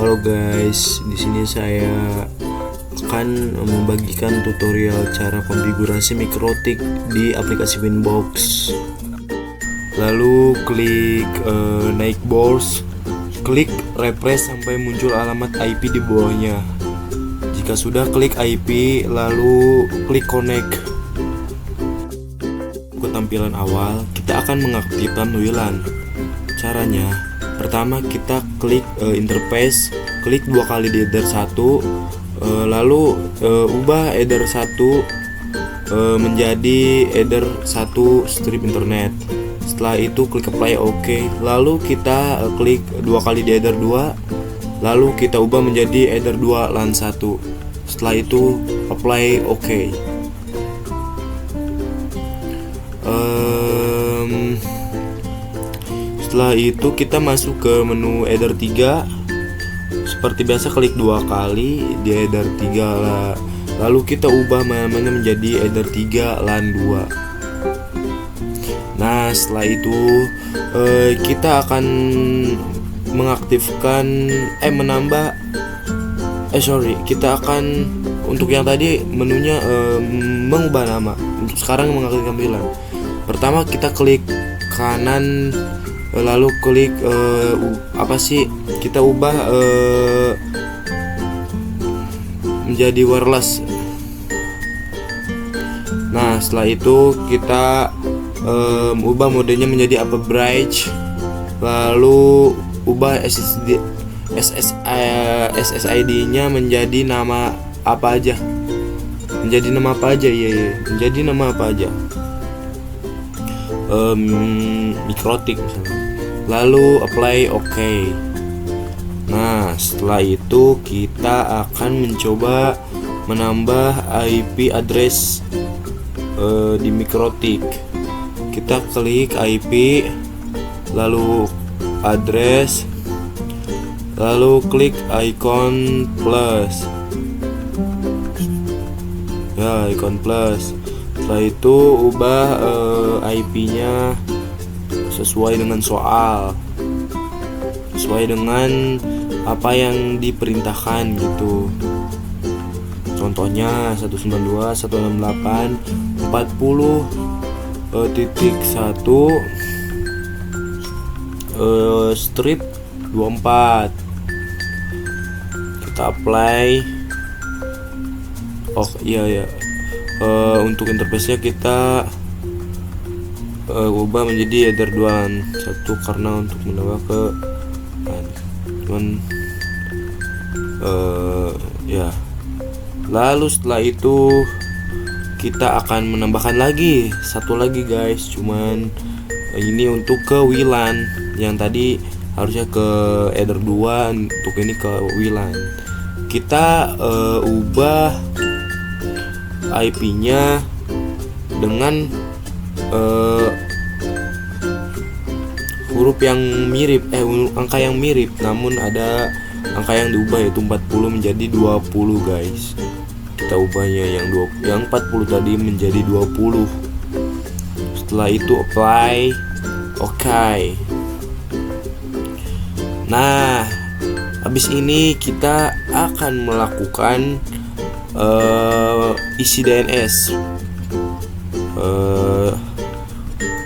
Halo guys, di sini saya akan membagikan tutorial cara konfigurasi mikrotik di aplikasi Winbox. Lalu klik naik box, klik refresh sampai muncul alamat IP di bawahnya. Jika sudah, klik IP, lalu klik connect. Ke tampilan awal, kita akan mengaktifkan WLAN. Caranya, pertama kita klik interface, klik 2 kali di header 1, lalu ubah header 1 menjadi header 1 strip internet. Setelah itu klik apply OK, lalu kita klik 2 kali di header 2, lalu kita ubah menjadi header 2 LAN 1. Setelah itu apply OK. Setelah itu kita masuk ke menu header 3. Seperti biasa klik 2 kali di header 3, lalu kita ubah namanya menjadi header 3 LAN 2. Nah, setelah itu kita akan mengaktifkan kita akan, untuk yang tadi menunya mengubah nama. Untuk sekarang mengaktifkan pilihan. Pertama kita klik kanan, lalu klik kita ubah menjadi wireless. Nah, setelah itu kita ubah modenya menjadi upper bridge, lalu ubah SSID-nya menjadi nama apa aja. Menjadi nama apa aja? Mikrotik misalnya. Lalu apply OK. Nah, setelah itu kita akan mencoba menambah IP address di mikrotik. Kita klik IP, lalu address, lalu klik icon plus. Ya, icon plus. Setelah itu ubah IP-nya sesuai dengan sesuai dengan apa yang diperintahkan gitu. Contohnya 192.168.1 strip 24. Kita apply. Oh iya. Untuk interface-nya kita ubah menjadi header 2 1 karena untuk menambah ke ya. Lalu setelah itu kita akan menambahkan lagi satu lagi guys, cuman ini untuk ke WLAN. Yang tadi harusnya ke header 2, untuk ini ke WLAN. Kita ubah IP-nya dengan huruf yang mirip, angka yang mirip, namun ada angka yang diubah, yaitu 40 menjadi 20 guys. Kita ubahnya yang 40 tadi menjadi 20. Setelah itu apply OK. Nah, habis ini kita akan melakukan isi DNS.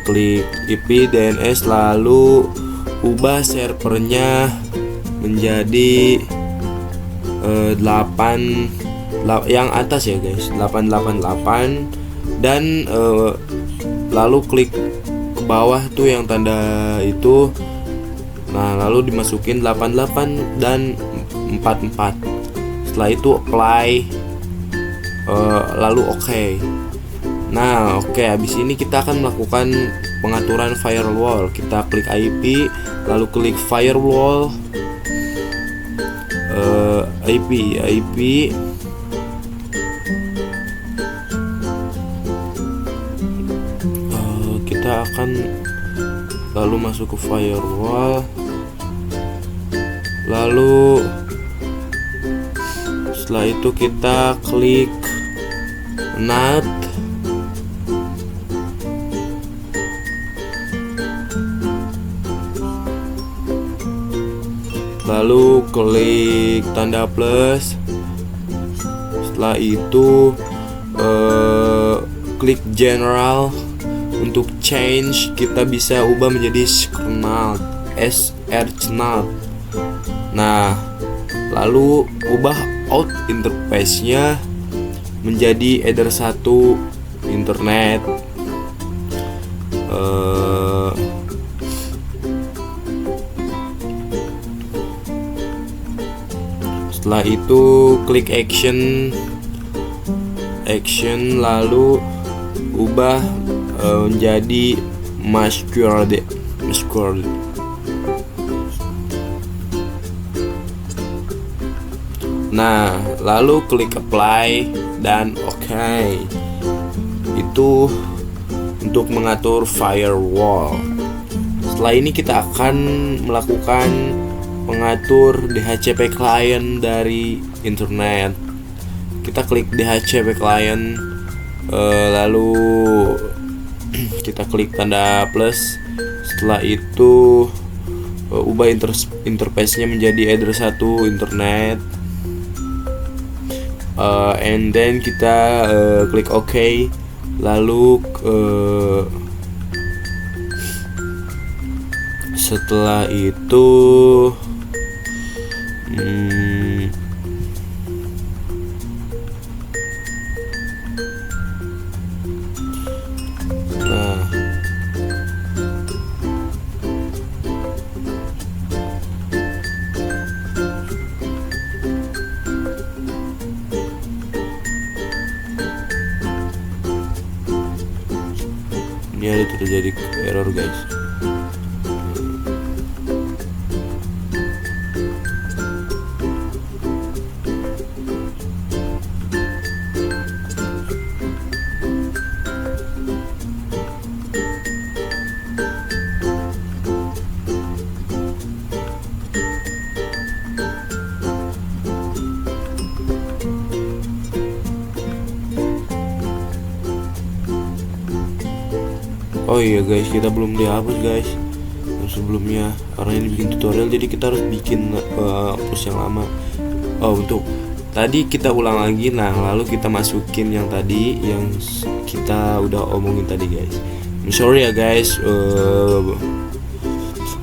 Klik IP DNS, lalu ubah servernya menjadi 8 yang atas ya guys, 888, dan lalu klik ke bawah tuh yang tanda itu. Nah, lalu dimasukin 88 dan 44. Setelah itu apply, lalu OK. Nah, oke, habis ini kita akan melakukan pengaturan firewall. Kita klik IP, lalu klik firewall, IP. Kita akan lalu masuk ke firewall, lalu setelah itu kita klik NAT. lalu klik tanda plus. Setelah itu klik general. Untuk change kita bisa ubah menjadi Srnath. Nah, lalu ubah out interface-nya menjadi Eder 1 internet. Setelah itu klik action, lalu ubah menjadi masquerade. Nah, lalu klik apply dan oke. Itu untuk mengatur firewall. Setelah ini kita akan melakukan mengatur DHCP client dari internet. Kita klik DHCP client, lalu kita klik tanda plus. Setelah itu ubah interface-nya menjadi Eder 1 internet. And then kita klik OK. Lalu setelah itu ini ada terjadi error guys. Oh iya guys, kita belum dihapus guys yang sebelumnya, karena ini bikin tutorial jadi kita harus bikin hapus yang lama. Untuk tadi kita ulang lagi. Nah, lalu kita masukin yang tadi yang kita udah omongin tadi guys. I'm sorry ya guys.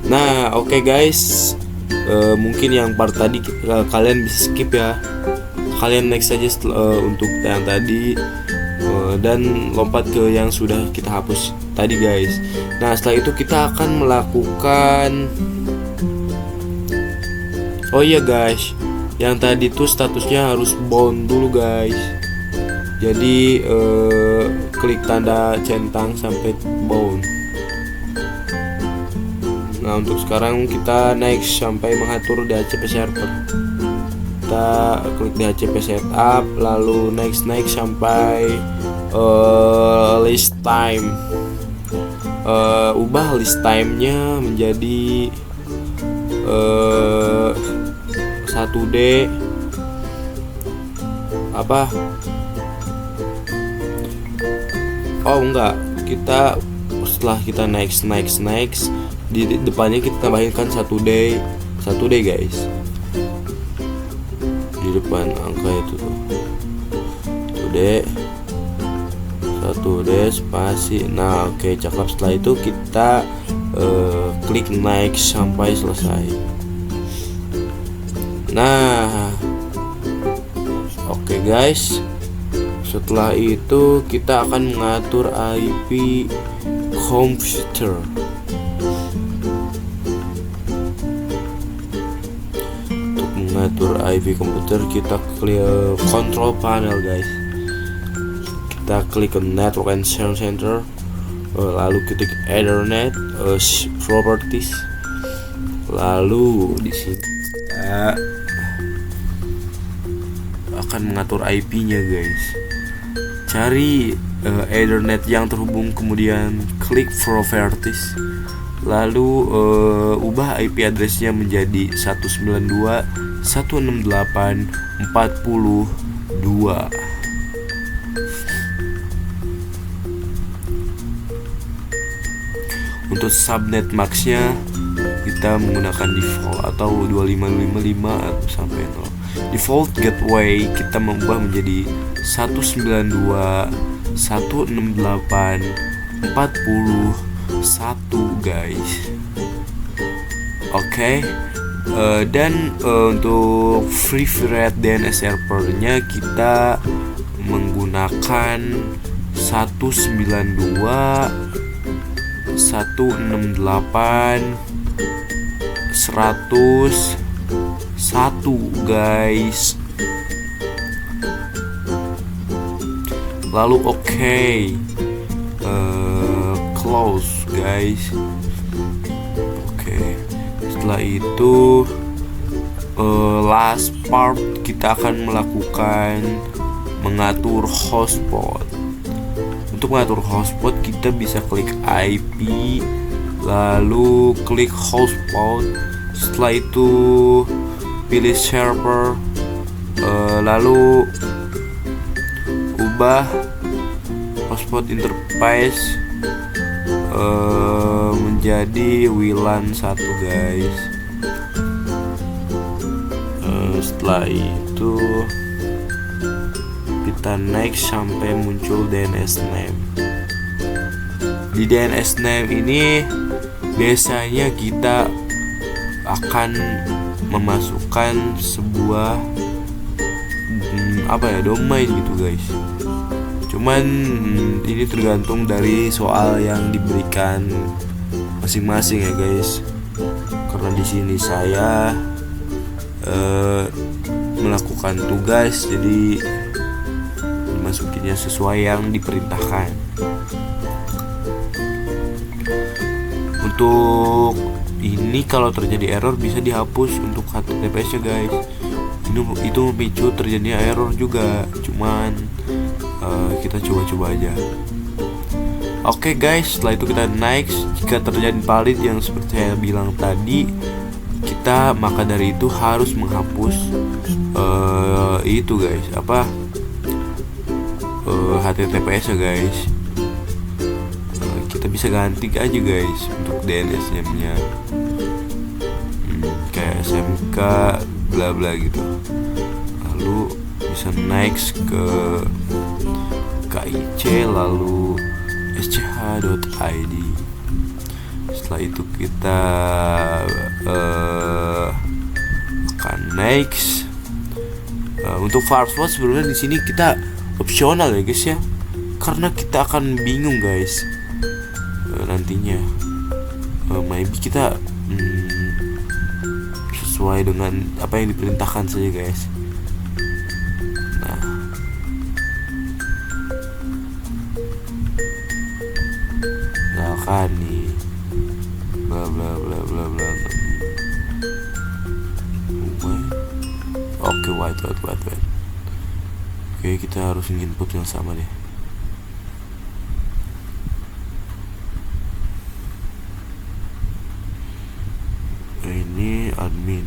Nah oke guys, mungkin yang part tadi kalian bisa skip ya. Kalian next aja untuk yang tadi, dan lompat ke yang sudah kita hapus tadi guys. Nah setelah itu kita akan melakukan, oh iya guys, yang tadi tuh statusnya harus bound dulu guys. Jadi klik tanda centang sampai bound. Nah untuk sekarang kita next sampai mengatur DHCP server. Kita klik DHCP setup, lalu next sampai list time. Ubah list time-nya menjadi 1D apa? Oh enggak, kita setelah kita next di depannya kita tambahkan 1D guys. Di depan angka itu tuh 1D spasi. Nah oke, cakep. Setelah itu kita klik next sampai selesai. Nah oke guys, setelah itu kita akan mengatur IP komputer. Untuk mengatur IP komputer kita klik control panel guys. Kita klik ke network and sound center, lalu klik Ethernet properties, lalu di sini kita akan mengatur IP-nya guys. Cari Ethernet yang terhubung, kemudian klik properties, lalu ubah IP address-nya menjadi 192.168.42. Untuk subnet max-nya kita menggunakan default atau 2555 atau sampai 0. Default gateway kita mengubah menjadi 192 168 40 1 guys. Oke. Dan untuk free rate DNS servernya kita menggunakan 192 168 101 guys. Lalu close guys. Setelah itu last part kita akan melakukan mengatur hotspot. Untuk mengatur hotspot kita bisa klik IP, lalu klik hotspot. Setelah itu pilih server, lalu ubah hotspot interface menjadi WLAN 1 guys. Setelah itu kita next sampai muncul DNS name. Di DNS name ini biasanya kita akan memasukkan sebuah domain gitu guys. Cuman ini tergantung dari soal yang diberikan masing-masing ya guys. Karena di sini saya melakukan tugas, jadi dimasukinnya sesuai yang diperintahkan. Untuk ini kalau terjadi error bisa dihapus untuk HTTPS nya guys. Itu memicu terjadinya error juga. Cuman kita coba-coba aja. Oke guys, setelah itu kita next. Jika terjadi valid yang seperti saya bilang tadi, maka dari itu harus menghapus itu guys, HTTPS ya guys. Kita bisa ganti aja guys untuk DNS name-nya, kayak SMK bla bla gitu. Lalu bisa next ke KIC, lalu sch.id. Setelah itu kita akan next. Untuk password sebenarnya di sini kita opsional ya guys ya, karena kita akan bingung guys nantinya. Maybe kita sesuai dengan apa yang diperintahkan saja guys. Misalkan nih bla bla bla bla bla. Oke, wait. Oke, kita harus input yang sama deh. Ini admin.